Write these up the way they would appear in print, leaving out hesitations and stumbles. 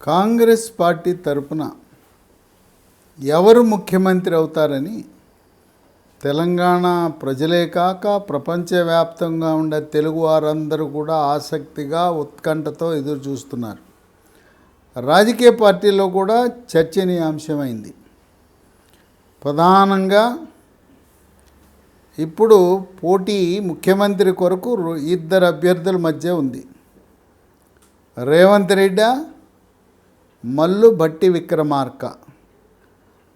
Congress party తరపున ఎవరు ముఖ్యమంత్రి అవుతారని తెలంగాణ ప్రజలే కాక ప్రపంచవ్యాప్తంగా ఉండే తెలుగు వారందరూ కూడా ఆసక్తిగా ఉత్కంఠతో ఎదురు చూస్తున్నారు. రాజకీయ పార్టీల్లో కూడా చర్చనీయాంశమైంది. ప్రధానంగా ఇప్పుడు పోటీ ముఖ్యమంత్రి కొరకు ఇద్దరు అభ్యర్థుల మధ్య ఉంది. రేవంత్ రెడ్డి, మల్లు భట్టి విక్రమార్క.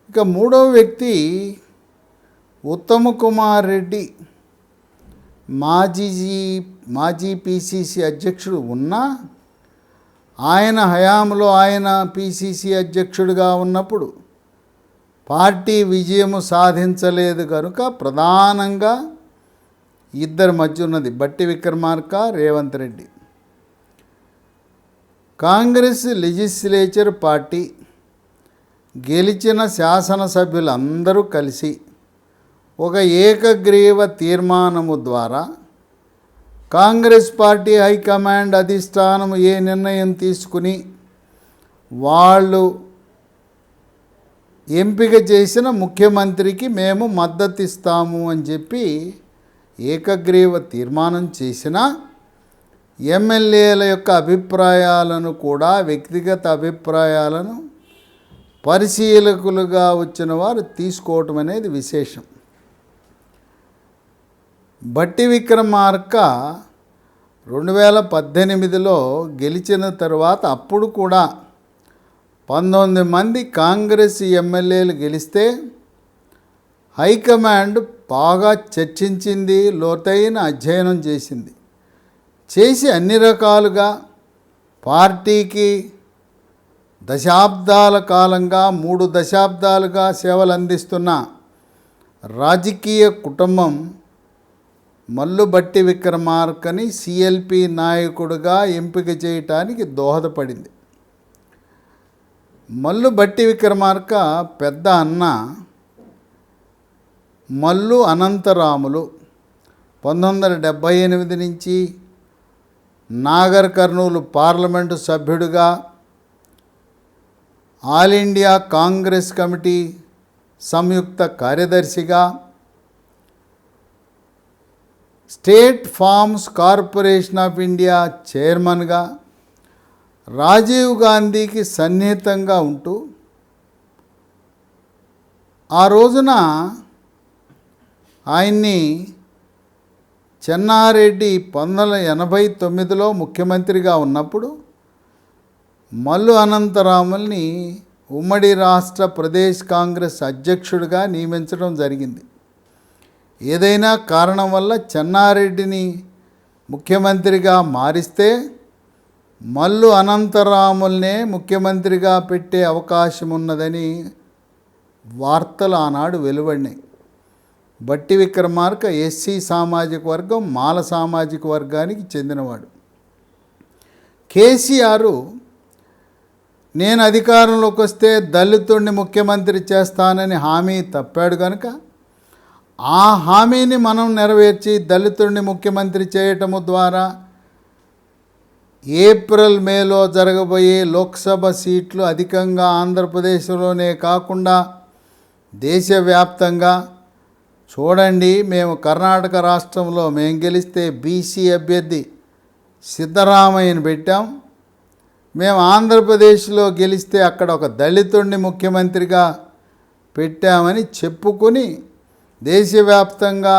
ఇక మూడవ వ్యక్తి ఉత్తమ్ కుమార్ రెడ్డి, మాజీ పిసిసి అధ్యక్షుడు ఉన్నా ఆయన హయాంలో ఆయన పిసిసి అధ్యక్షుడిగా ఉన్నప్పుడు పార్టీ విజయము సాధించలేదు కనుక ప్రధానంగా ఇద్దరి మధ్య ఉన్నది భట్టి విక్రమార్క, రేవంత్ రెడ్డి. కాంగ్రెస్ లెజిస్లేచర్ పార్టీ గెలిచిన శాసనసభ్యులందరూ కలిసి ఒక ఏకగ్రీవ తీర్మానము ద్వారా కాంగ్రెస్ పార్టీ హైకమాండ్ అధిష్టానం ఏ నిర్ణయం తీసుకుని వాళ్ళు ఎంపిక చేసిన ముఖ్యమంత్రికి మేము మద్దతు ఇస్తాము అని చెప్పి ఏకగ్రీవ తీర్మానం చేసిన ఎమ్మెల్యేల యొక్క అభిప్రాయాలను కూడా వ్యక్తిగత అభిప్రాయాలను పరిశీలకులుగా వచ్చిన వారు తీసుకోవటం అనేది విశేషం. భట్టి విక్రమార్క 2018లో గెలిచిన తర్వాత అప్పుడు కూడా 19 మంది కాంగ్రెస్ ఎమ్మెల్యేలు గెలిస్తే హైకమాండ్ బాగా చర్చించింది, లోతైన అధ్యయనం చేసి అన్ని రకాలుగా పార్టీకి దశాబ్దాల కాలంగా 3 దశాబ్దాలుగా సేవలు అందిస్తున్న రాజకీయ కుటుంబం మల్లు భట్టి విక్రమార్కని సిఎల్పి నాయకుడిగా ఎంపిక చేయటానికి దోహదపడింది. మల్లు భట్టి విక్రమార్క పెద్ద అన్న మల్లు అనంతరాములు 1978 నుంచి నాగర్ కర్నూలు పార్లమెంటు సభ్యుడిగా, ఆల్ ఇండియా కాంగ్రెస్ కమిటీ సంయుక్త కార్యదర్శిగా, state farms corporation of India చైర్మన్గా, రాజీవ్ గాంధీకి సన్నిహితంగా ఉంటూ ఆ రోజున ఆయన్ని చెన్నారెడ్డి 1989లో ముఖ్యమంత్రిగా ఉన్నప్పుడు మల్లు అనంతరాముల్ని ఉమ్మడి రాష్ట్ర ప్రదేశ్ కాంగ్రెస్ అధ్యక్షుడిగా నియమించడం జరిగింది. ఏదైనా కారణం వల్ల చెన్నారెడ్డిని ముఖ్యమంత్రిగా మారిస్తే మల్లు అనంతరాముల్నే ముఖ్యమంత్రిగా పెట్టే అవకాశం ఉన్నదని వార్తలు ఆనాడు వెలువడినాయి. భట్టి విక్రమార్క ఎస్సీ సామాజిక వర్గం, మాల సామాజిక వర్గానికి చెందినవాడు. కేసీఆర్ నేను అధికారంలోకి వస్తే దళితుడిని ముఖ్యమంత్రి చేస్తానని హామీ తప్పాడు కనుక ఆ హామీని మనం నెరవేర్చి దళితుడిని ముఖ్యమంత్రి చేయటము ద్వారా ఏప్రిల్ మేలో జరగబోయే లోక్సభ సీట్లు అధికంగా ఆంధ్రప్రదేశ్లోనే కాకుండా దేశవ్యాప్తంగా చూడండి, మేము కర్ణాటక రాష్ట్రంలో మేము గెలిస్తే బీసీ అభ్యర్థి సిద్ధరామయ్యని పెట్టాం, మేము ఆంధ్రప్రదేశ్లో గెలిస్తే అక్కడ ఒక దళితుడిని ముఖ్యమంత్రిగా పెట్టామని చెప్పుకొని దేశవ్యాప్తంగా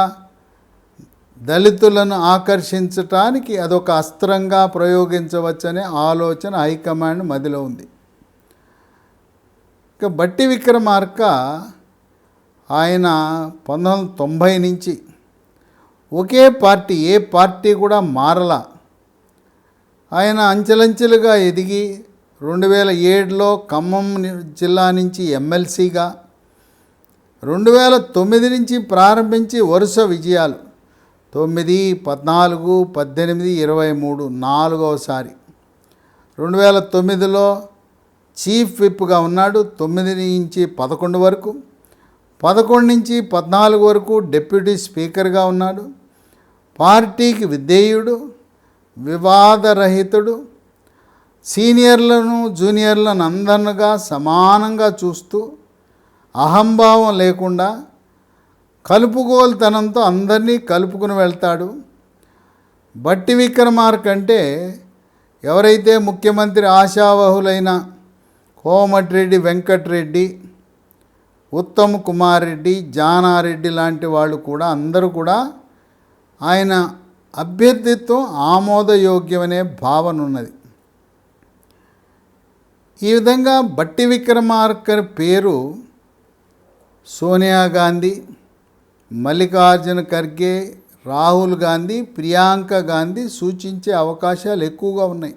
దళితులను ఆకర్షించటానికి అదొక అస్త్రంగా ప్రయోగించవచ్చనే ఆలోచన హైకమాండ్ మదిలో ఉంది. ఇక భట్టి విక్రమార్క ఆయన 1990 నుంచి ఒకే పార్టీ, ఏ పార్టీ కూడా మారలా. ఆయన అంచెలంచెలుగా ఎదిగి 2007లో ఖమ్మం జిల్లా నుంచి ఎమ్మెల్సీగా, 2009 నుంచి ప్రారంభించి వరుస విజయాలు 9, 14, 18, 23 4వసారి. 2009లో చీఫ్ విప్గా ఉన్నాడు. 9 నుంచి 11 వరకు, 11 నుంచి 14 వరకు డిప్యూటీ స్పీకర్గా ఉన్నాడు. పార్టీకి విధేయుడు, వివాదరహితుడు, సీనియర్లను జూనియర్లను అందరిగా సమానంగా చూస్తూ అహంభావం లేకుండా కలుపుగోలుతనంతో అందరినీ కలుపుకుని వెళ్తాడు. బట్టి విక్రమార్క అంటే ఎవరైతే ముఖ్యమంత్రి ఆశావహులైన కోమటిరెడ్డి వెంకటరెడ్డి, ఉత్తమ్ కుమార్ రెడ్డి, జానారెడ్డి లాంటి వాళ్ళు కూడా అందరూ కూడా ఆయన అభ్యర్థిత్వం ఆమోదయోగ్యమనే భావన ఉన్నది. ఈ విధంగా బట్టి విక్రమార్క పేరు సోనియా గాంధీ, మల్లికార్జున ఖర్గే, రాహుల్ గాంధీ, ప్రియాంక గాంధీ సూచించే అవకాశాలు ఎక్కువగా ఉన్నాయి.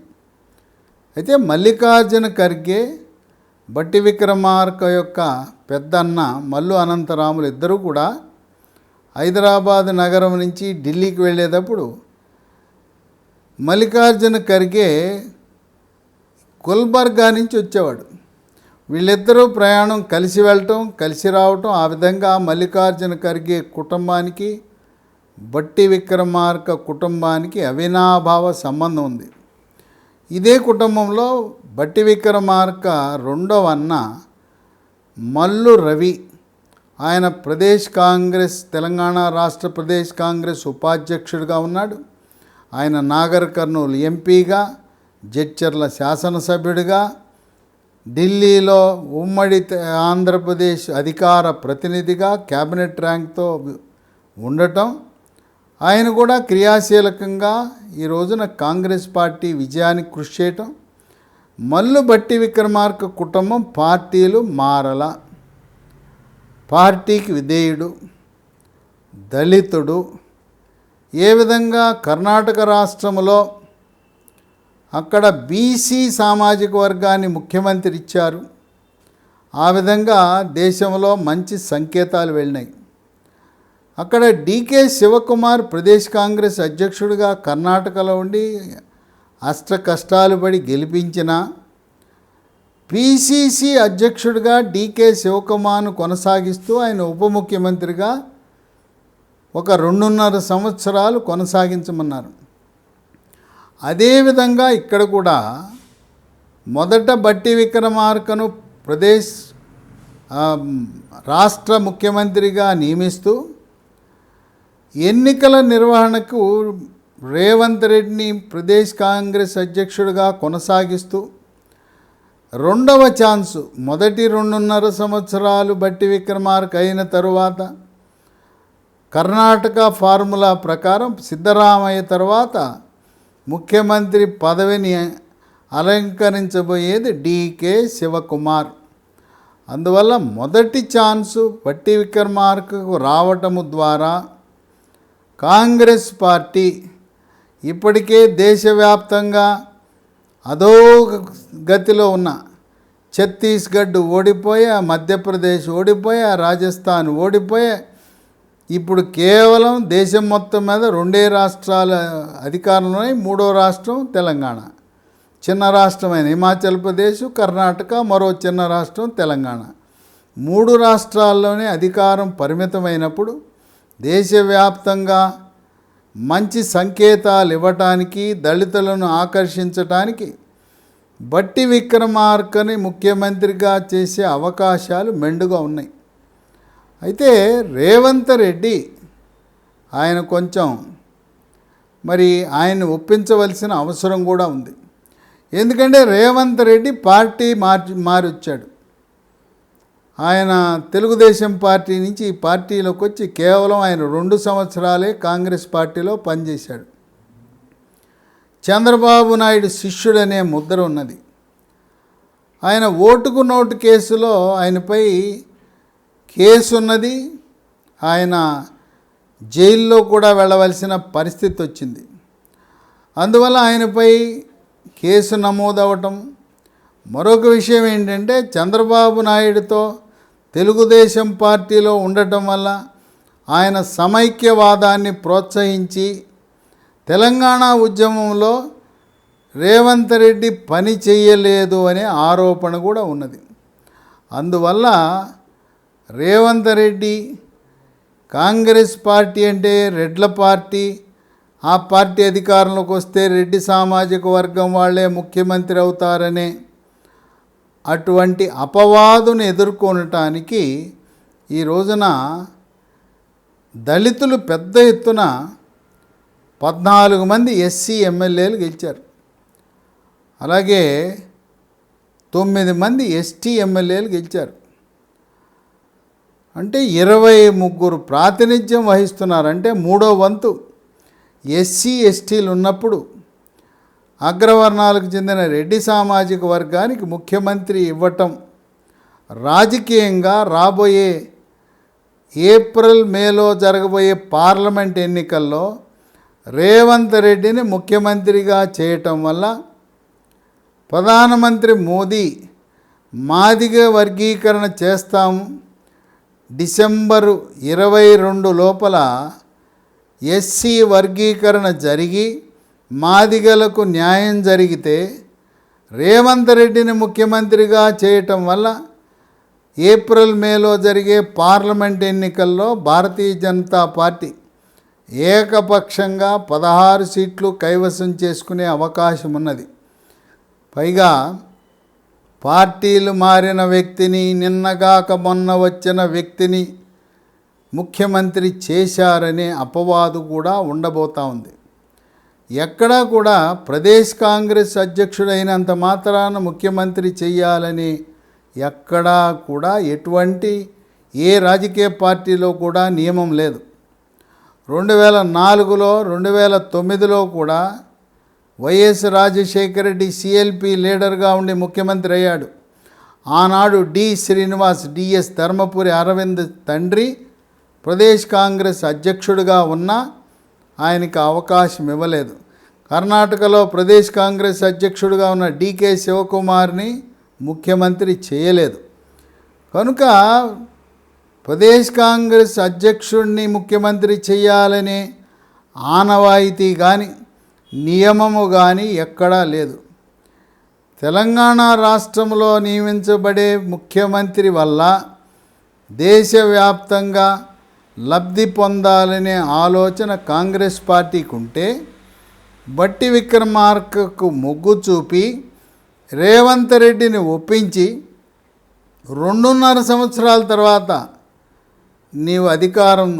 అయితే మల్లికార్జున ఖర్గే బట్టి విక్రమార్క యొక్క పెద్దన్న మల్లు అనంతరాములు ఇద్దరూ కూడా హైదరాబాద్ నగరం నుంచి ఢిల్లీకి వెళ్ళేటప్పుడు మల్లికార్జున ఖర్గే గుల్బర్గా నుంచి వచ్చేవాడు. వీళ్ళిద్దరూ ప్రయాణం కలిసి వెళ్ళటం, కలిసి రావటం, ఆ విధంగా మల్లికార్జున ఖర్గే కుటుంబానికి బట్టి విక్రమార్క కుటుంబానికి అవినాభావ సంబంధం ఉంది. ఇదే కుటుంబంలో బట్టి విక్రమార్క రెండవ అన్న మల్లు రవి, ఆయన ప్రదేశ్ కాంగ్రెస్ తెలంగాణ రాష్ట్ర ప్రదేశ్ కాంగ్రెస్ ఉపాధ్యక్షుడిగా ఉన్నాడు. ఆయన నాగర్ కర్నూలు ఎంపీగా, జడ్చర్ల శాసనసభ్యుడిగా, ఢిల్లీలో ఉమ్మడి ఆంధ్రప్రదేశ్ అధికార ప్రతినిధిగా క్యాబినెట్ ర్యాంక్తో ఉండటం, ఆయన కూడా క్రియాశీలకంగా ఈ రోజున కాంగ్రెస్ పార్టీ విజయానికి కృషి చేయటం. మల్లు బట్టి విక్రమార్క కుటుంబం పార్టీలు మారల, పార్టీకి విధేయుడు, దళితుడు. ఏ విధంగా కర్ణాటక రాష్ట్రంలో అక్కడ బీసీ సామాజిక వర్గాన్ని ముఖ్యమంత్రి ఇచ్చారు, ఆ విధంగా దేశంలో మంచి సంకేతాలు వెళ్ళినాయి. అక్కడ డీకే శివకుమార్ ప్రదేశ్ కాంగ్రెస్ అధ్యక్షుడిగా కర్ణాటకలో ఉండి అష్ట కష్టాలు పడి గెలిపించిన పిసిసి అధ్యక్షుడిగా డీకే శివకుమార్ను కొనసాగిస్తూ ఆయన ఉప ముఖ్యమంత్రిగా ఒక 2.5 సంవత్సరాలు కొనసాగించమన్నారు. అదేవిధంగా ఇక్కడ కూడా మొదట బట్టి విక్రమార్కను ప్రదేశ్ రాష్ట్ర ముఖ్యమంత్రిగా నియమిస్తూ ఎన్నికల నిర్వహణకు రేవంత్ రెడ్డిని ప్రదేశ్ కాంగ్రెస్ అధ్యక్షుడిగా కొనసాగిస్తూ రెండవ ఛాన్సు, మొదటి 2.5 సంవత్సరాలు బట్టి విక్రమార్క అయిన తరువాత కర్ణాటక ఫార్ములా ప్రకారం సిద్ధరామయ్య తర్వాత ముఖ్యమంత్రి పదవిని అలంకరించబోయేది డీకే శివకుమార్. అందువల్ల మొదటి ఛాన్సు బట్టి విక్రమార్కకు రావటము ద్వారా కాంగ్రెస్ పార్టీ ఇప్పటికే దేశవ్యాప్తంగా అధోగతిలో ఉన్న ఛత్తీస్గఢ్ ఓడిపోయా, మధ్యప్రదేశ్ ఓడిపోయా, రాజస్థాన్ ఓడిపోయా, ఇప్పుడు కేవలం దేశం మొత్తం మీద 2 రాష్ట్రాల అధికారంలో, 3వ రాష్ట్రం తెలంగాణ, చిన్న రాష్ట్రమైన హిమాచల్ ప్రదేశ్, కర్ణాటక, మరో చిన్న రాష్ట్రం తెలంగాణ, 3 రాష్ట్రాల్లోనే అధికారం పరిమితమైనప్పుడు దేశవ్యాప్తంగా మంచి సంకేతాలు ఇవ్వటానికి, దళితులను ఆకర్షించటానికి బట్టి విక్రమార్కని ముఖ్యమంత్రిగా చేసే అవకాశాలు మెండుగా ఉన్నాయి. అయితే రేవంత్ రెడ్డి ఆయన కొంచెం మరి ఆయన్ని ఒప్పించవలసిన అవసరం కూడా ఉంది. ఎందుకంటే రేవంత్ రెడ్డి పార్టీ మారొచ్చాడు. ఆయన తెలుగుదేశం పార్టీ నుంచి ఈ పార్టీలోకి వచ్చి కేవలం ఆయన 2 సంవత్సరాలే కాంగ్రెస్ పార్టీలో పనిచేశాడు. చంద్రబాబు నాయుడు శిష్యుడనే ముద్ర ఉన్నది. ఆయన ఓటుకు నోటు కేసులో ఆయనపై కేసు ఉన్నది. ఆయన జైల్లో కూడా వెళ్ళవలసిన పరిస్థితి వచ్చింది. అందువల్ల ఆయనపై కేసు నమోదవటం. మరొక విషయం ఏంటంటే చంద్రబాబు నాయుడుతో తెలుగుదేశం పార్టీలో ఉండటం వల్ల ఆయన సమైక్యవాదాన్ని ప్రోత్సహించి తెలంగాణ ఉద్యమంలో రేవంత్ రెడ్డి పని చేయలేదు అనే ఆరోపణ కూడా ఉన్నది. అందువల్ల రేవంత్ రెడ్డి కాంగ్రెస్ పార్టీ అంటే రెడ్ల పార్టీ, ఆ పార్టీ అధికారంలోకి వస్తే రెడ్డి సామాజిక వర్గం వాళ్ళే ముఖ్యమంత్రి అవుతారనే అటువంటి అపవాదును ఎదుర్కొనటానికి ఈ రోజున దళితులు పెద్ద ఎత్తున 14 మంది ఎస్సీ ఎమ్మెల్యేలు గెలిచారు. అలాగే 9 మంది ఎస్టీ ఎమ్మెల్యేలు గెలిచారు. అంటే 23 ప్రాతినిధ్యం వహిస్తున్నారు. అంటే 3వ వంతు ఎస్సీ ఎస్టీలు ఉన్నప్పుడు అగ్రవర్ణాలకు చెందిన రెడ్డి సామాజిక వర్గానికి ముఖ్యమంత్రి ఇవ్వటం రాజకీయంగా రాబోయే ఏప్రిల్ మేలో జరగబోయే పార్లమెంట్ ఎన్నికల్లో రేవంత్ రెడ్డిని ముఖ్యమంత్రిగా చేయటం వల్ల ప్రధానమంత్రి మోదీ మాదిగ వర్గీకరణ చేస్తాము, డిసెంబరు 22 లోపల ఎస్సీ వర్గీకరణ జరిగి మాదిగలకు న్యాయం జరిగితే రేవంత్ రెడ్డిని ముఖ్యమంత్రిగా చేయటం వల్ల ఏప్రిల్ మేలో జరిగే పార్లమెంట్ ఎన్నికల్లో భారతీయ జనతా పార్టీ ఏకపక్షంగా 16 సీట్లు కైవసం చేసుకునే అవకాశం ఉన్నది. పైగా పార్టీలు మారిన వ్యక్తిని, నిన్నగాక మొన్న వచ్చిన వ్యక్తిని ముఖ్యమంత్రి చేశారనే అపవాదు కూడా ఉండబోతా ఉంది. ఎక్కడా కూడా ప్రదేశ్ కాంగ్రెస్ అధ్యక్షుడైనంత మాత్రాన ముఖ్యమంత్రి చేయాలని ఎక్కడా కూడా ఎటువంటి ఏ రాజకీయ పార్టీలో కూడా నియమం లేదు. 2004లో 2009లో కూడా వైఎస్ రాజశేఖర రెడ్డి సిఎల్పి లీడర్గా ఉండి ముఖ్యమంత్రి అయ్యాడు. ఆనాడు డి శ్రీనివాస్, డిఎస్ ధర్మపురి అరవింద్ తండ్రి ప్రదేశ్ కాంగ్రెస్ అధ్యక్షుడిగా ఉన్నా ఆయనకి అవకాశం ఇవ్వలేదు. కర్ణాటకలో ప్రదేశ్ కాంగ్రెస్ అధ్యక్షుడిగా ఉన్న డికే శివకుమార్ని ముఖ్యమంత్రి చేయలేదు. కనుక ప్రదేశ్ కాంగ్రెస్ అధ్యక్షుడిని ముఖ్యమంత్రి చేయాలనే ఆనవాయితీ కానీ నియమము కానీ ఎక్కడా లేదు. తెలంగాణ రాష్ట్రంలో నియమించబడే ముఖ్యమంత్రి వల్ల దేశవ్యాప్తంగా లబ్ధి పొందాలనే ఆలోచన కాంగ్రెస్ పార్టీకి ఉంటే బట్టి విక్రమార్కకు మొగ్గు చూపి రేవంత్ రెడ్డిని ఒప్పించి 2.5 సంవత్సరాల తర్వాత నీవు అధికారం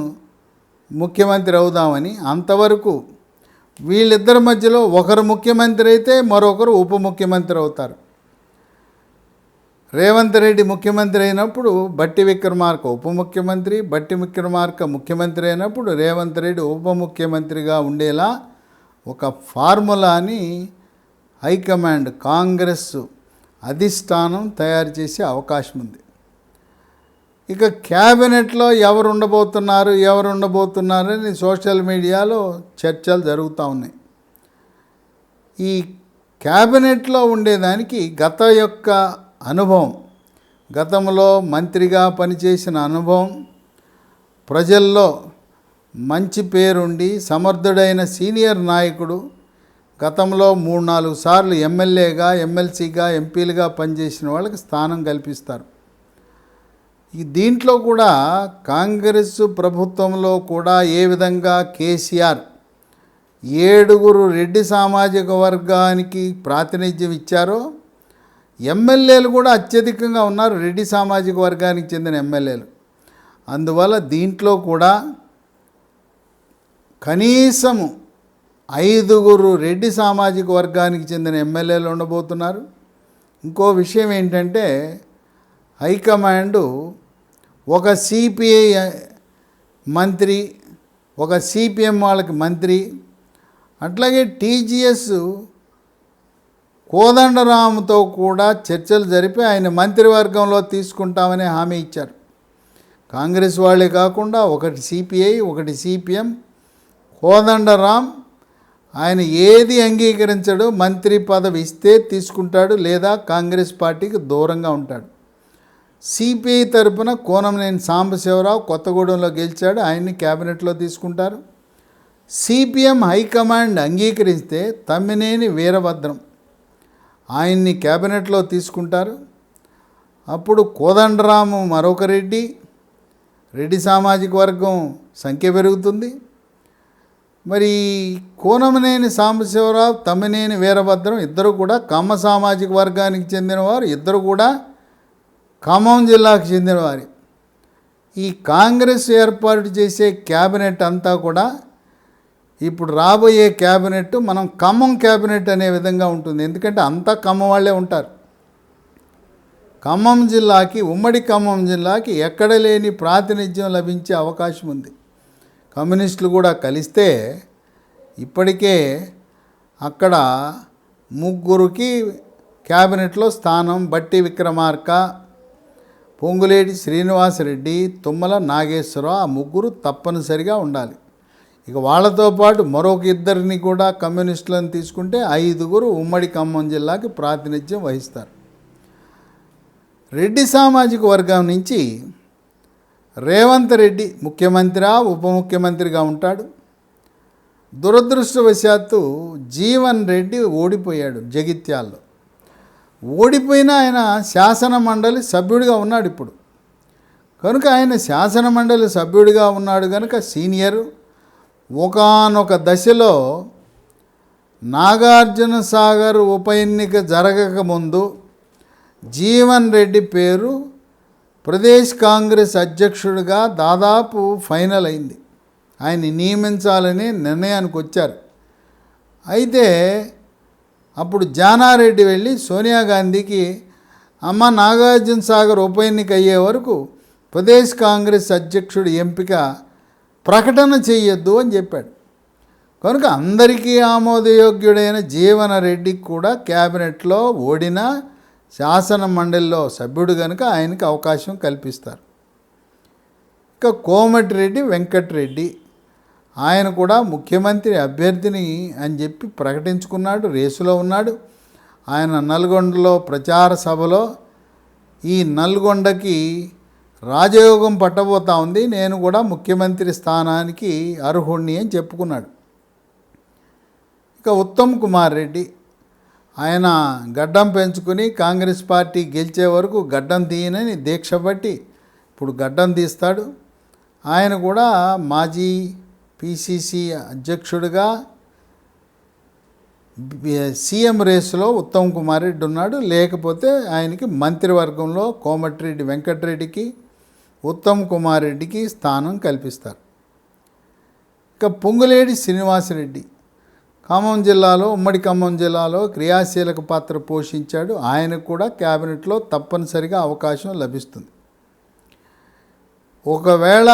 ముఖ్యమంత్రి అవుదామని, అంతవరకు వీళ్ళిద్దరి మధ్యలో ఒకరు ముఖ్యమంత్రి అయితే మరొకరు ఉప ముఖ్యమంత్రి అవుతారు. రేవంత్ రెడ్డి ముఖ్యమంత్రి అయినప్పుడు బట్టి విక్రమార్క ఉప ముఖ్యమంత్రి, బట్టి విక్రమార్క ముఖ్యమంత్రి అయినప్పుడు రేవంత్ రెడ్డి ఉప ముఖ్యమంత్రిగా ఉండేలా ఒక ఫార్ములాని హైకమాండ్ కాంగ్రెస్ అధిష్టానం తయారు చేసే అవకాశం ఉంది. ఇక క్యాబినెట్లో ఎవరు ఉండబోతున్నారని సోషల్ మీడియాలో చర్చలు జరుగుతూ ఉన్నాయి. ఈ క్యాబినెట్లో ఉండేదానికి అనుభవం, గతంలో మంత్రిగా పనిచేసిన అనుభవం, ప్రజల్లో మంచి పేరుండి సమర్థుడైన సీనియర్ నాయకుడు, గతంలో 3-4 సార్లు ఎమ్మెల్యేగా, ఎమ్మెల్సీగా, ఎంపీలుగా పనిచేసిన వాళ్ళకి స్థానం కల్పిస్తారు. దీంట్లో కూడా కాంగ్రెస్ ప్రభుత్వంలో కూడా ఏ విధంగా కేసీఆర్ 7 రెడ్డి సామాజిక వర్గానికి ప్రాతినిధ్యం ఇచ్చారో, ఎమ్మెల్యేలు కూడా అత్యధికంగా ఉన్నారు రెడ్డి సామాజిక వర్గానికి చెందిన ఎమ్మెల్యేలు. అందువల్ల దీంట్లో కూడా కనీసం 5 రెడ్డి సామాజిక వర్గానికి చెందిన ఎమ్మెల్యేలు ఉండబోతున్నారు. ఇంకో విషయం ఏంటంటే హైకమాండు ఒక సిపిఐ మంత్రి, ఒక సిపిఎం వాళ్ళకి మంత్రి, అట్లాగే టీజీఎస్ కోదండరాముతో కూడా చర్చలు జరిపి ఆయన మంత్రివర్గంలో తీసుకుంటామని హామీ ఇచ్చారు. కాంగ్రెస్ వాళ్ళే కాకుండా ఒకటి సిపిఐ, ఒకటి సిపిఎం, కోదండరాం ఆయన ఏది అంగీకరించడు, మంత్రి పదవి ఇస్తే తీసుకుంటాడు, లేదా కాంగ్రెస్ పార్టీకి దూరంగా ఉంటాడు. సిపిఐ తరపున కోనంనేని సాంబశివరావు కొత్తగూడెంలో గెలిచాడు, ఆయన్ని క్యాబినెట్లో తీసుకుంటారు. సిపిఎం హైకమాండ్ అంగీకరిస్తే తమ్మినేని వీరభద్రం ఆయన్ని క్యాబినెట్లో తీసుకుంటారు. అప్పుడు కోదండరాము మరొక రెడ్డి సామాజిక వర్గం సంఖ్య పెరుగుతుంది. మరి కూనమనేని సాంబశివరావు, తమ్మినేని వీరభద్రం ఇద్దరు కూడా కమ్మ సామాజిక వర్గానికి చెందినవారు, ఇద్దరు కూడా ఖమ్మం జిల్లాకు చెందినవారు. ఈ కాంగ్రెస్ ఏర్పాటు చేసే క్యాబినెట్ అంతా కూడా ఇప్పుడు రాబోయే క్యాబినెట్ మనం ఖమ్మం క్యాబినెట్ అనే విధంగా ఉంటుంది. ఎందుకంటే అంతా ఖమ్మం వాళ్ళే ఉంటారు. ఖమ్మం జిల్లాకి, ఉమ్మడి ఖమ్మం జిల్లాకి ఎక్కడ లేని ప్రాతినిధ్యం లభించే అవకాశం ఉంది. కమ్యూనిస్టులు కూడా కలిస్తే ఇప్పటికే అక్కడ ముగ్గురికి క్యాబినెట్లో స్థానం. బట్టి విక్రమార్క, పొంగులేటి శ్రీనివాసరెడ్డి, తుమ్మల నాగేశ్వరరావు, ఆ ముగ్గురు తప్పనిసరిగా ఉండాలి. ఇక వాళ్ళతో పాటు మరొక ఇద్దరిని కూడా కమ్యూనిస్టులను తీసుకుంటే 5గురు ఉమ్మడి ఖమ్మం జిల్లాకి ప్రాతినిధ్యం వహిస్తారు. రెడ్డి సామాజిక వర్గం నుంచి రేవంత్ రెడ్డి ముఖ్యమంత్రి, ఉప ముఖ్యమంత్రిగా ఉంటాడు. దురదృష్టవశాత్తు జీవన్ రెడ్డి ఓడిపోయాడు జగిత్యాల్లో. ఓడిపోయినా ఆయన శాసన మండలి సభ్యుడిగా ఉన్నాడు ఇప్పుడు. కనుక ఆయన శాసన మండలి సభ్యుడిగా ఉన్నాడు కనుక సీనియర్. ఒకానొక దశలో నాగార్జున సాగర్ ఉప ఎన్నిక జరగకముందు జీవన్ రెడ్డి పేరు ప్రదేశ్ కాంగ్రెస్ అధ్యక్షుడిగా దాదాపు ఫైనల్ అయింది. ఆయన్ని నియమించాలని నిర్ణయానికి వచ్చారు. అయితే అప్పుడు జానారెడ్డి వెళ్ళి సోనియా గాంధీకి, అమ్మ నాగార్జున సాగర్ ఉప ఎన్నిక అయ్యే వరకు ప్రదేశ్ కాంగ్రెస్ అధ్యక్షుడి ఎంపిక ప్రకటన చేయొద్దు అని చెప్పాడు. కనుక అందరికీ ఆమోదయోగ్యుడైన జీవన్ రెడ్డికి కూడా క్యాబినెట్లో ఓడిన శాసన మండలిలో సభ్యుడు కనుక ఆయనకి అవకాశం కల్పిస్తారు. ఇక కోమటిరెడ్డి వెంకటరెడ్డి, ఆయన కూడా ముఖ్యమంత్రి అభ్యర్థిని అని చెప్పి ప్రకటించుకున్నాడు, రేసులో ఉన్నాడు. ఆయన నల్గొండలో ప్రచార సభలో ఈ నల్గొండకి రాజయోగం పట్టబోతా ఉంది, నేను కూడా ముఖ్యమంత్రి స్థానానికి అర్హుణ్ణి అని చెప్పుకున్నాడు. ఇక ఉత్తమ్ కుమార్ రెడ్డి, ఆయన గడ్డం పెంచుకుని కాంగ్రెస్ పార్టీ గెలిచే వరకు గడ్డం తీయనని దీక్ష పట్టి ఇప్పుడు గడ్డం తీస్తాడు. ఆయన కూడా మాజీ పిసిసి అధ్యక్షుడిగా సీఎం రేసులో ఉత్తమ్ కుమార్ రెడ్డి ఉన్నాడు. లేకపోతే ఆయనకి మంత్రివర్గంలో కోమటిరెడ్డి వెంకటరెడ్డికి, ఉత్తమ్ కుమార్ రెడ్డికి స్థానం కల్పిస్తారు. ఇక పొంగులేటి శ్రీనివాసరెడ్డి ఖమ్మం జిల్లాలో, ఉమ్మడి ఖమ్మం జిల్లాలో క్రియాశీలక పాత్ర పోషించాడు. ఆయనకు కూడా క్యాబినెట్లో తప్పనిసరిగా అవకాశం లభిస్తుంది. ఒకవేళ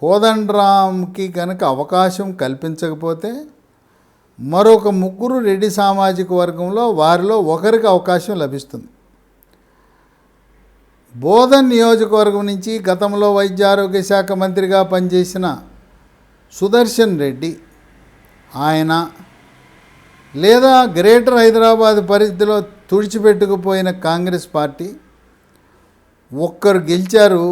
కోదండరాంకి కనుక అవకాశం కల్పించకపోతే మరొక ముగ్గురు రెడ్డి సామాజిక వర్గంలో వారిలో ఒకరికి అవకాశం లభిస్తుంది. బోధన్ నియోజకవర్గం నుంచి గతంలో వైద్య ఆరోగ్య శాఖ మంత్రిగా పనిచేసిన సుదర్శన్ రెడ్డి, ఆయన లేదా గ్రేటర్ హైదరాబాద్ పరిధిలో తుడిచిపెట్టుకుపోయిన కాంగ్రెస్ పార్టీ ఒక్కరు గెలిచారు,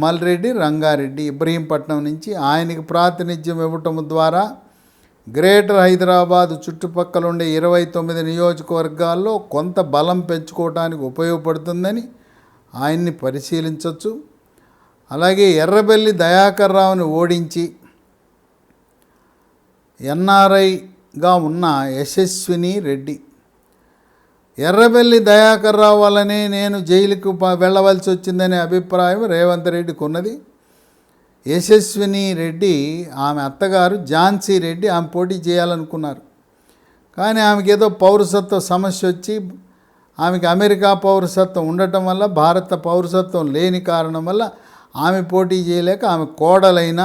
మల్రెడ్డి రంగారెడ్డి ఇబ్రహీంపట్నం నుంచి. ఆయనకి ప్రాతినిధ్యం ఇవ్వటం ద్వారా గ్రేటర్ హైదరాబాద్ చుట్టుపక్కల ఉండే 29 నియోజకవర్గాల్లో కొంత బలం పెంచుకోవడానికి ఉపయోగపడుతుందని ఆయన్ని పరిశీలించవచ్చు. అలాగే ఎర్రబెల్లి దయాకర్ రావుని ఓడించి ఎన్ఆర్ఐగా ఉన్న యశస్విని రెడ్డి, ఎర్రబెల్లి దయాకర్ రావు వల్లనే నేను జైలుకు వెళ్ళవలసి వచ్చిందనే అభిప్రాయం రేవంత్ రెడ్డికి ఉన్నది. యశస్విని రెడ్డి ఆమె అత్తగారు ఝాన్సీ రెడ్డి ఆమె పోటీ చేయాలనుకున్నారు. కానీ ఆమెకి ఏదో పౌరసత్వ సమస్య వచ్చి ఆమెకి అమెరికా పౌరసత్వం ఉండటం వల్ల, భారత పౌరసత్వం లేని కారణం వల్ల ఆమె పోటీ చేయలేక ఆమె కోడలైన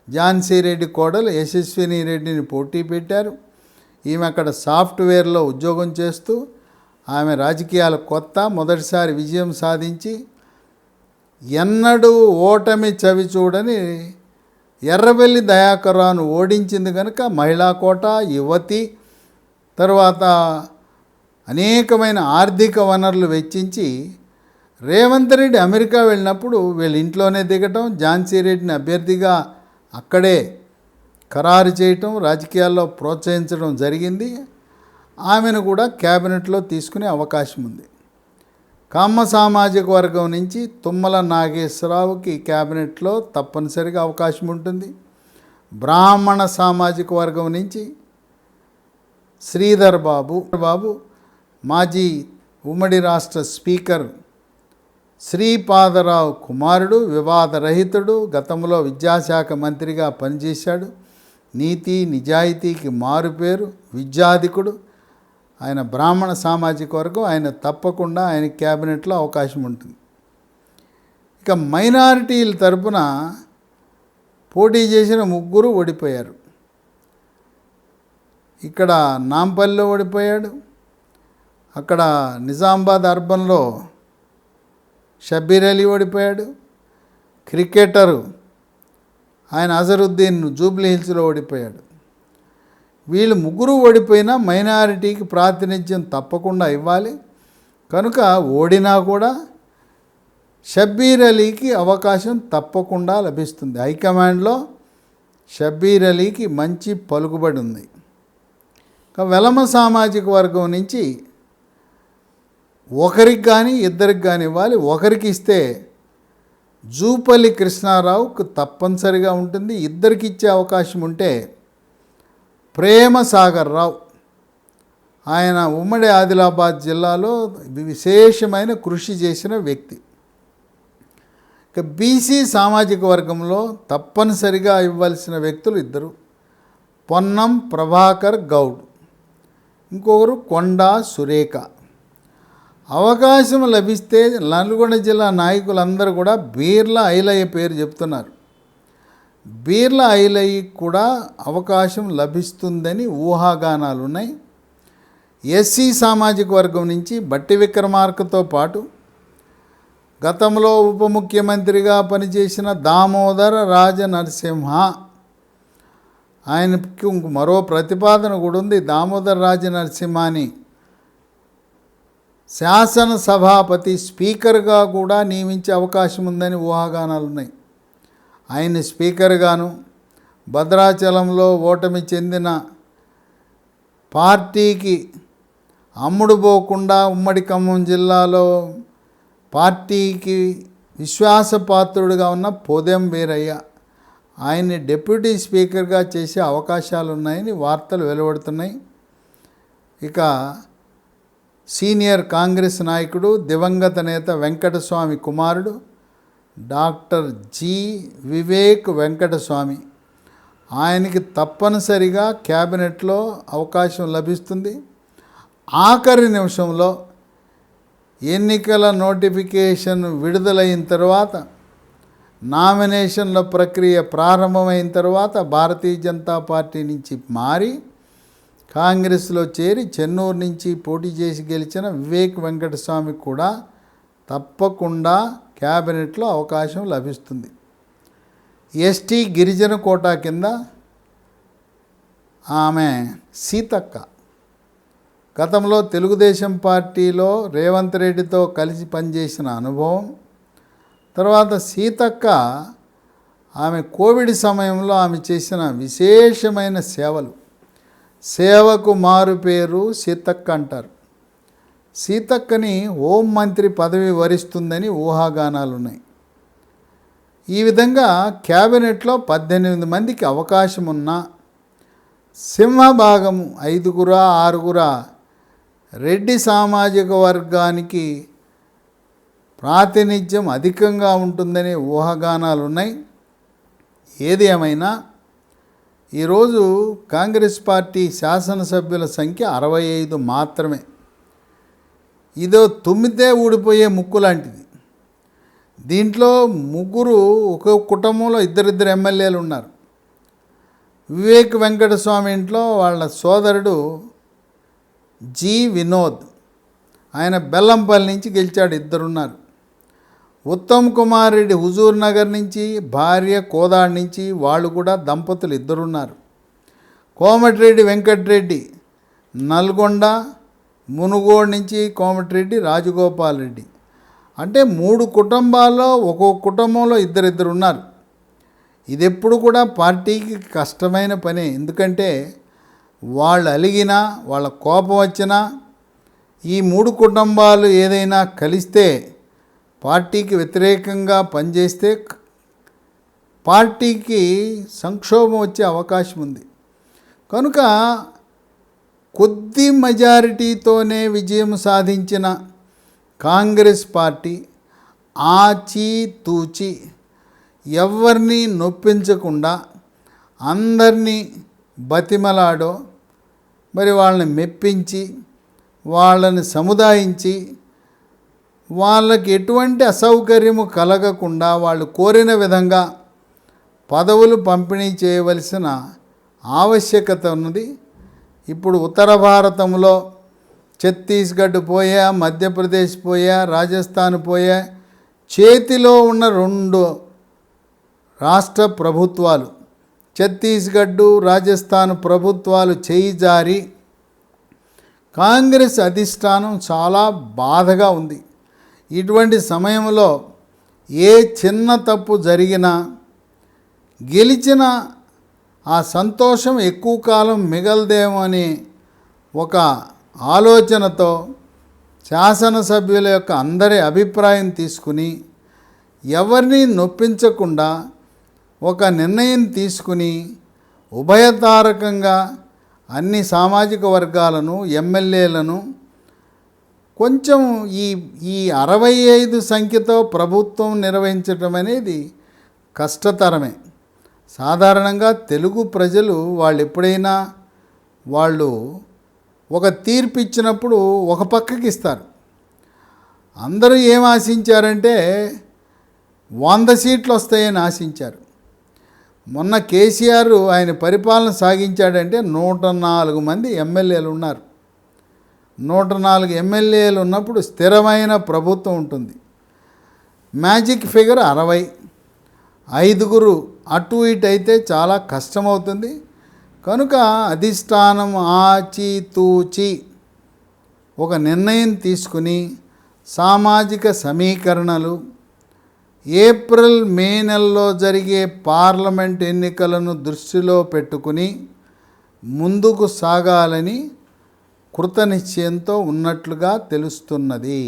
ఝాన్సీ రెడ్డి కోడలు యశస్విని రెడ్డిని పోటీ పెట్టారు. ఈమె అక్కడ సాఫ్ట్వేర్లో ఉద్యోగం చేస్తూ ఆమె రాజకీయాల కొత్త, మొదటిసారి విజయం సాధించి ఎన్నడూ ఓటమి చవి చూడని ఎర్రబెల్లి దయాకర్ రావును ఓడించింది కనుక మహిళా కోట, యువతి, తర్వాత అనేకమైన ఆర్థిక వనరులు వెచ్చించి రేవంత్ రెడ్డి అమెరికా వెళ్ళినప్పుడు వీళ్ళ ఇంట్లోనే దిగటం, ఝాన్సీ రెడ్డిని అభ్యర్థిగా అక్కడే ఖరారు చేయటం, రాజకీయాల్లో ప్రోత్సహించడం జరిగింది. ఆమెను కూడా క్యాబినెట్లో తీసుకునే అవకాశం ఉంది. కమ్మ సామాజిక వర్గం నుంచి తుమ్మల నాగేశ్వరరావుకి క్యాబినెట్లో తప్పనిసరిగా అవకాశం ఉంటుంది. బ్రాహ్మణ సామాజిక వర్గం నుంచి శ్రీధర్ బాబు మాజీ ఉమ్మడి రాష్ట్ర స్పీకర్ శ్రీపాదరావు కుమారుడు, వివాదరహితుడు, గతంలో విద్యాశాఖ మంత్రిగా పనిచేశాడు, నీతి నిజాయితీకి మారుపేరు, విద్యాధికుడు. ఆయన బ్రాహ్మణ సామాజిక వర్గం, ఆయన తప్పకుండా ఆయన క్యాబినెట్లో అవకాశం ఉంటుంది. ఇక మైనారిటీల తరపున పోటీ చేసిన 3 ఓడిపోయారు. ఇక్కడ నాంపల్లిలో ఓడిపోయాడు, అక్కడ నిజామాబాద్ అర్బన్లో షబ్బీర్ అలీ ఓడిపోయాడు, క్రికెటరు ఆయన అజరుద్దీన్ జూబ్లీ హిల్స్లో ఓడిపోయాడు. వీళ్ళు 3 ఓడిపోయినా మైనారిటీకి ప్రాతినిధ్యం తప్పకుండా ఇవ్వాలి. కనుక ఓడినా కూడా షబ్బీర్ అలీకి అవకాశం తప్పకుండా లభిస్తుంది. హైకమాండ్లో షబ్బీర్ అలీకి మంచి పలుకుబడి ఉంది. వెలమ సామాజిక వర్గం నుంచి ఒకరికి కానీ ఇద్దరికి కానీ ఇవ్వాలి. ఒకరికి ఇస్తే జూపల్లి కృష్ణారావుకు తప్పనిసరిగా ఉంటుంది. ఇద్దరికి ఇచ్చే అవకాశం ఉంటే ప్రేమసాగర్ రావు, ఆయన ఉమ్మడి ఆదిలాబాద్ జిల్లాలో విశేషమైన కృషి చేసిన వ్యక్తి. ఇక బీసీ సామాజిక వర్గంలో తప్పనిసరిగా ఇవ్వాల్సిన వ్యక్తులు 2, పొన్నం ప్రభాకర్ గౌడ్, ఇంకొకరు కొండా సురేఖ. అవకాశం లభిస్తే నల్గొండ జిల్లా నాయకులందరూ కూడా బీర్ల ఐలయ్య పేరు చెప్తున్నారు. బీర్ల ఐలయ్యకి కూడా అవకాశం లభిస్తుందని ఊహాగానాలు ఉన్నాయి. ఎస్సీ సామాజిక వర్గం నుంచి బట్టి విక్రమార్కతో పాటు గతంలో ఉప ముఖ్యమంత్రిగా పనిచేసిన దామోదర రాజనరసింహ, ఆయనకి మరో ప్రతిపాదన కూడా ఉంది. దామోదర రాజనరసింహాని శాసనసభాపతి స్పీకర్గా కూడా నియమించే అవకాశం ఉందని ఊహాగానాలు ఉన్నాయి. ఆయన స్పీకర్గాను, భద్రాచలంలో ఓటమి చెందిన పార్టీకి అమ్ముడుపోకుండా ఉమ్మడి ఖమ్మం జిల్లాలో పార్టీకి విశ్వాసపాత్రుడిగా ఉన్న పోదెం వీరయ్య, ఆయన్ని డిప్యూటీ స్పీకర్గా చేసే అవకాశాలు ఉన్నాయని వార్తలు వెలువడుతున్నాయి. ఇక సీనియర్ కాంగ్రెస్ నాయకుడు దివంగత నేత వెంకటస్వామి కుమారుడు డాక్టర్ జి వివేక్ వెంకటస్వామి, ఆయనకి తప్పనిసరిగా క్యాబినెట్లో అవకాశం లభిస్తుంది. ఆఖరి నిమిషంలో ఎన్నికల నోటిఫికేషన్ విడుదలైన తర్వాత, నామినేషన్ల ప్రక్రియ ప్రారంభమైన తర్వాత భారతీయ జనతా పార్టీ నుంచి మారి కాంగ్రెస్లో చేరి చెన్నూరు నుంచి పోటీ చేసి గెలిచిన వివేక్ వెంకటస్వామి కూడా తప్పకుండా క్యాబినెట్లో అవకాశం లభిస్తుంది. ఎస్టీ గిరిజన కోటా కింద ఆమె సీతక్క గతంలో తెలుగుదేశం పార్టీలో రేవంత్ రెడ్డితో కలిసి పనిచేసిన అనుభవం, తర్వాత సీతక్క ఆమె కోవిడ్ సమయంలో ఆమె చేసిన విశేషమైన సేవకు మారు పేరు సీతక్క అంటారు. సీతక్కని హోంమంత్రి పదవి వరిస్తుందని ఊహాగానాలు ఉన్నాయి. ఈ విధంగా క్యాబినెట్లో 18 మందికి అవకాశం ఉన్నా సింహభాగము 5, 6 రెడ్డి సామాజిక వర్గానికి ప్రాతినిధ్యం అధికంగా ఉంటుందనే ఊహాగానాలు ఉన్నాయి. ఏది ఏమైనా ఈరోజు కాంగ్రెస్ పార్టీ శాసనసభ్యుల సంఖ్య 65 మాత్రమే. ఇదో తుమ్మితే ఊడిపోయే ముక్కు లాంటిది. దీంట్లో 3 ఒక కుటుంబంలో 2 ఎమ్మెల్యేలు ఉన్నారు. వివేక్ వెంకటస్వామి ఇంట్లో వాళ్ళ సోదరుడు జి వినోద్, ఆయన బెల్లంపల్లి నుంచి గెలిచాడు, 2 ఉన్నారు. ఉత్తమ్ కుమార్ రెడ్డి హుజూర్ నగర్ నుంచి, భార్య కోదాడ్ నుంచి, వాళ్ళు కూడా దంపతులు 2 ఉన్నారు. కోమటిరెడ్డి వెంకటరెడ్డి నల్గొండ మునుగోడు నుంచి, కోమటిరెడ్డి రాజగోపాల్ రెడ్డి, అంటే 3 కుటుంబాల్లో ఒక్కొక్క కుటుంబంలో 2 ఉన్నారు. ఇది ఎప్పుడు కూడా పార్టీకి కష్టమైన పనే. ఎందుకంటే వాళ్ళు అలిగినా, వాళ్ళ కోపం వచ్చినా, ఈ 3 కుటుంబాలు ఏదైనా కలిస్తే పార్టీకి వ్యతిరేకంగా పనిచేస్తే పార్టీకి సంక్షోభం వచ్చే అవకాశం ఉంది. కనుక కొద్ది మెజారిటీతోనే విజయం సాధించిన కాంగ్రెస్ పార్టీ ఆచితూచి ఎవరిని నొప్పించకుండా అందరినీ బతిమలాడో మరి వాళ్ళని మెప్పించి వాళ్ళని సముదాయించి వాళ్ళకి ఎటువంటి అసౌకర్యము కలగకుండా వాళ్ళు కోరిన విధంగా పదవులు పంపిణీ చేయవలసిన ఆవశ్యకత ఉన్నది. ఇప్పుడు ఉత్తర భారతంలో ఛత్తీస్గఢ్ పోయా, మధ్యప్రదేశ్ పోయా, రాజస్థాన్ పోయా, చేతిలో ఉన్న 2 రాష్ట్ర ప్రభుత్వాలు ఛత్తీస్గఢ్, రాజస్థాన్ ప్రభుత్వాలు చేయి జారి కాంగ్రెస్ అధిష్టానం చాలా బాధగా ఉంది. ఇటువంటి సమయంలో ఏ చిన్న తప్పు జరిగినా గెలిచిన ఆ సంతోషం ఎక్కువ కాలం మిగలదేమో అని ఒక ఆలోచనతో శాసనసభ్యుల యొక్క అందరి అభిప్రాయం తీసుకుని ఎవరిని నొప్పించకుండా ఒక నిర్ణయం తీసుకుని ఉభయతారకంగా అన్ని సామాజిక వర్గాలను ఎమ్మెల్యేలను కొంచెం ఈ 65 సంఖ్యతో ప్రభుత్వం నిర్వహించడం అనేది కష్టతరమే. సాధారణంగా తెలుగు ప్రజలు వాళ్ళు ఎప్పుడైనా వాళ్ళు ఒక తీర్పు ఇచ్చినప్పుడు ఒక పక్కకి ఇస్తారు. అందరూ ఏం ఆశించారంటే 100 సీట్లు వస్తాయని ఆశించారు. మొన్న కేసీఆర్ ఆయన పరిపాలన సాగించాడంటే 104 మంది ఎమ్మెల్యేలు ఉన్నారు. 104 ఎమ్మెల్యేలు ఉన్నప్పుడు స్థిరమైన ప్రభుత్వం ఉంటుంది. Magic figure 60. 5 అటు ఇటు అయితే చాలా కష్టమవుతుంది. కనుక అధిష్టానం ఆచితూచి ఒక నిర్ణయం తీసుకుని సామాజిక సమీకరణలు ఏప్రిల్ మే నెలలో జరిగే పార్లమెంట్ ఎన్నికలను దృష్టిలో పెట్టుకుని ముందుకు సాగాలని కృతనిశ్చయంతో ఉన్నట్లుగా తెలుస్తున్నది.